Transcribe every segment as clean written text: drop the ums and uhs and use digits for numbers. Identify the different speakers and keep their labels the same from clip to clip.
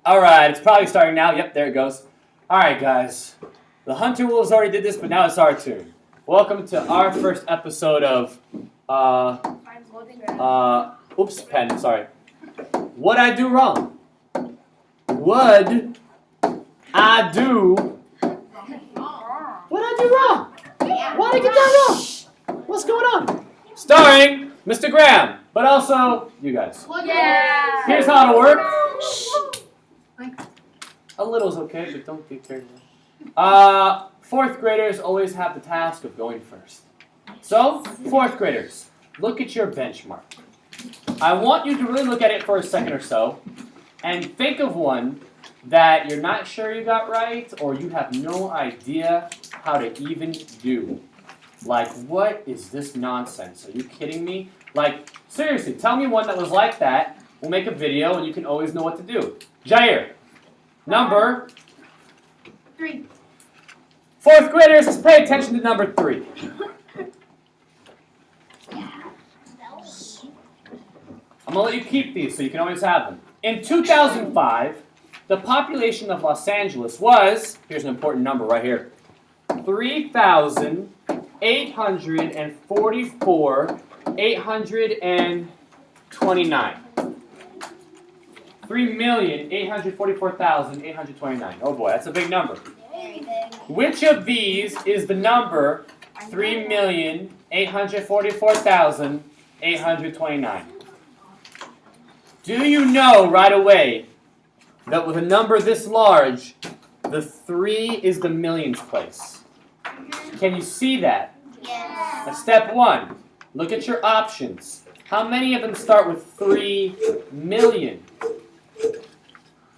Speaker 1: All right, it's probably starting now. Yep, there it goes. All right, guys. The Hunter Wolves already did this, but now it's our turn. Welcome to our first episode of, oops, pen, sorry. What'd I do wrong? What'd I do? What'd I do wrong? Why'd I get that wrong? What's going on? Starring Mr. Graham, but also you guys.
Speaker 2: Yeah.
Speaker 1: Here's how it'll work. A little's okay, but don't get carried away. Fourth graders always have the task of going first. So, fourth graders, look at your benchmark. I want you to really look at it for a second or so, and think of one that you're not sure you got right, or you have no idea how to even do. Like, what is this nonsense? Are you kidding me? Like, seriously, tell me one that was like that. We'll make a video, and you can always know what to do. Jair, number
Speaker 2: 3.
Speaker 1: Fourth graders, let's pay attention to number 3. I'm going to let you keep these so you can always have them. In 2005, the population of Los Angeles was, here's an important number right here, 3,844,829. 3,844,829. Oh boy, that's a big number. Which of these is the number 3,844,829? Do you know right away that with a number this large, the 3 is the millions place? Can you see that?
Speaker 2: Yes.
Speaker 1: Now, step 1, look at your options. How many of them start with 3 million?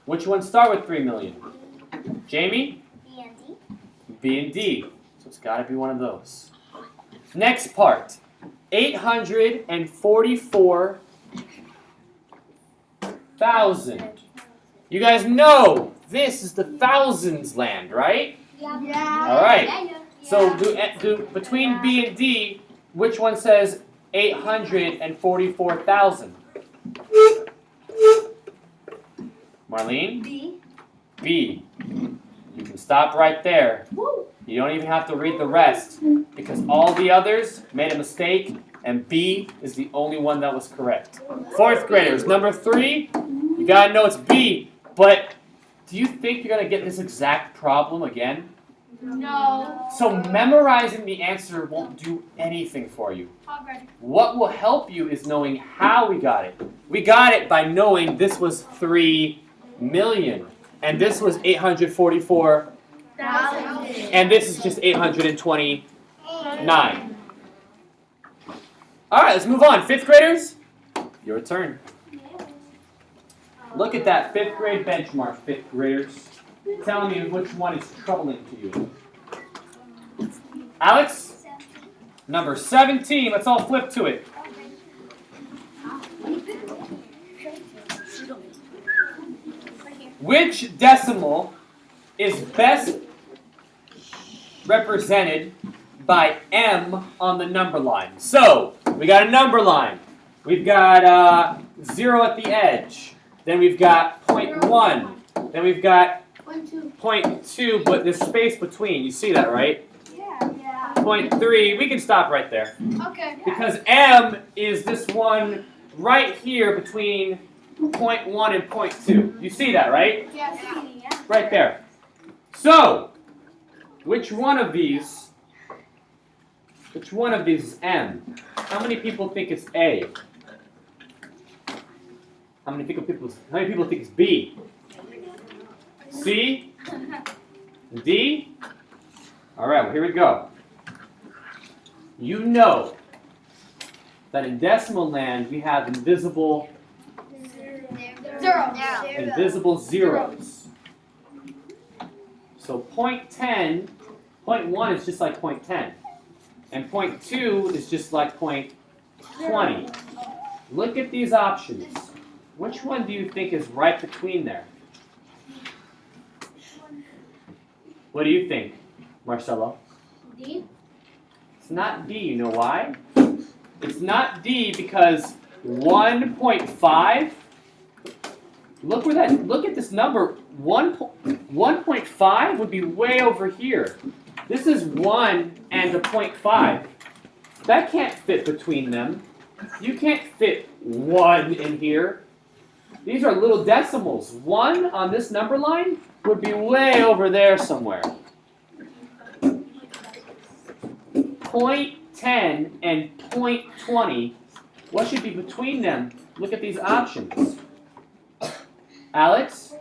Speaker 1: Which ones start with 3 million? Jamie?
Speaker 2: B and D.
Speaker 1: B and D. So it's got to be one of those. Next part. 844,000. You guys know this is the thousands land, right?
Speaker 2: Yeah.
Speaker 1: All right. So do between B and D, which one says 844,000? Marlene?
Speaker 2: B.
Speaker 1: B. You can stop right there.
Speaker 2: Woo.
Speaker 1: You don't even have to read the rest because all the others made a mistake and B is the only one that was correct. Fourth graders, number 3, you gotta know it's B, but do you think you're gonna get this exact problem again?
Speaker 2: No.
Speaker 1: So memorizing the answer won't do anything for you. What will help you is knowing how we got it. We got it by knowing this was 3 million and this was 844 and this is just 829. All right, let's move on. Fifth graders, your turn. Look at that 5th grade benchmark, 5th graders. Tell me which one is troubling to you. Alex, number 17. Let's all flip to it. Which decimal is best represented by M on the number line? So, we got a number line. We've got 0 at the edge. Then we've got 0.1. Then we've got 0.2, but there's space between. You see that, right?
Speaker 2: Yeah.
Speaker 1: 0.3. We can stop right there.
Speaker 2: Okay.
Speaker 1: Because M is this one right here between 0.1 and 0.2. You see that, right?
Speaker 2: Yeah.
Speaker 1: Right there. So, which one of these is M? How many people think it's A? How many people think it's B? C? D? All right, well, here we go. You know that in decimal land we have invisible zeros. So 0.10, 0.1 is just like 0.10. And 0.2 is just like 0.20. Look at these options. Which one do you think is right between there? What do you think, Marcelo?
Speaker 2: D.
Speaker 1: It's not D. You know why? It's not D because 1.5 Look where that. Look at this number. 1.5 would be way over here. This is 1 and a 0.5. That can't fit between them. You can't fit 1 in here. These are little decimals. 1 on this number line would be way over there somewhere. 0.10 and 0.20. What should be between them? Look at these options. Alex?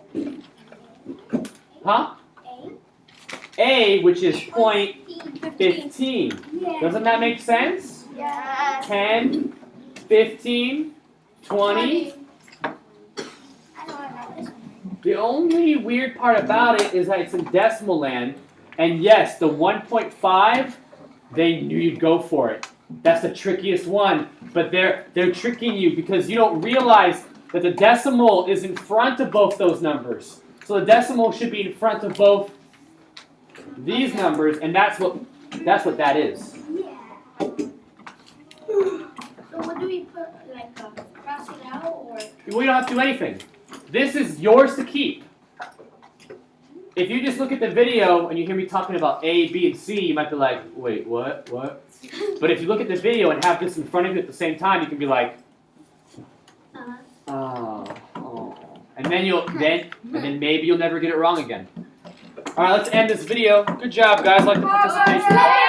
Speaker 1: Huh? A, which is 0.15. Doesn't that make sense?
Speaker 2: Yeah.
Speaker 1: 10, 15, 20. The only weird part about it is that it's in decimal land. And yes, the 1.5, they knew you'd go for it. That's the trickiest one. But they're tricking you because you don't realize that the decimal is in front of both those numbers. So the decimal should be in front of both these numbers, and that's what that is.
Speaker 2: Yeah. So what do we put, like, cross it out, or?
Speaker 1: We don't have to do anything. This is yours to keep. If you just look at the video and you hear me talking about A, B, and C, you might be like, wait, what? But if you look at the video and have this in front of you at the same time, you can be like, oh. And then maybe you'll never get it wrong again. All right, let's end this video. Good job, guys. I like the participation.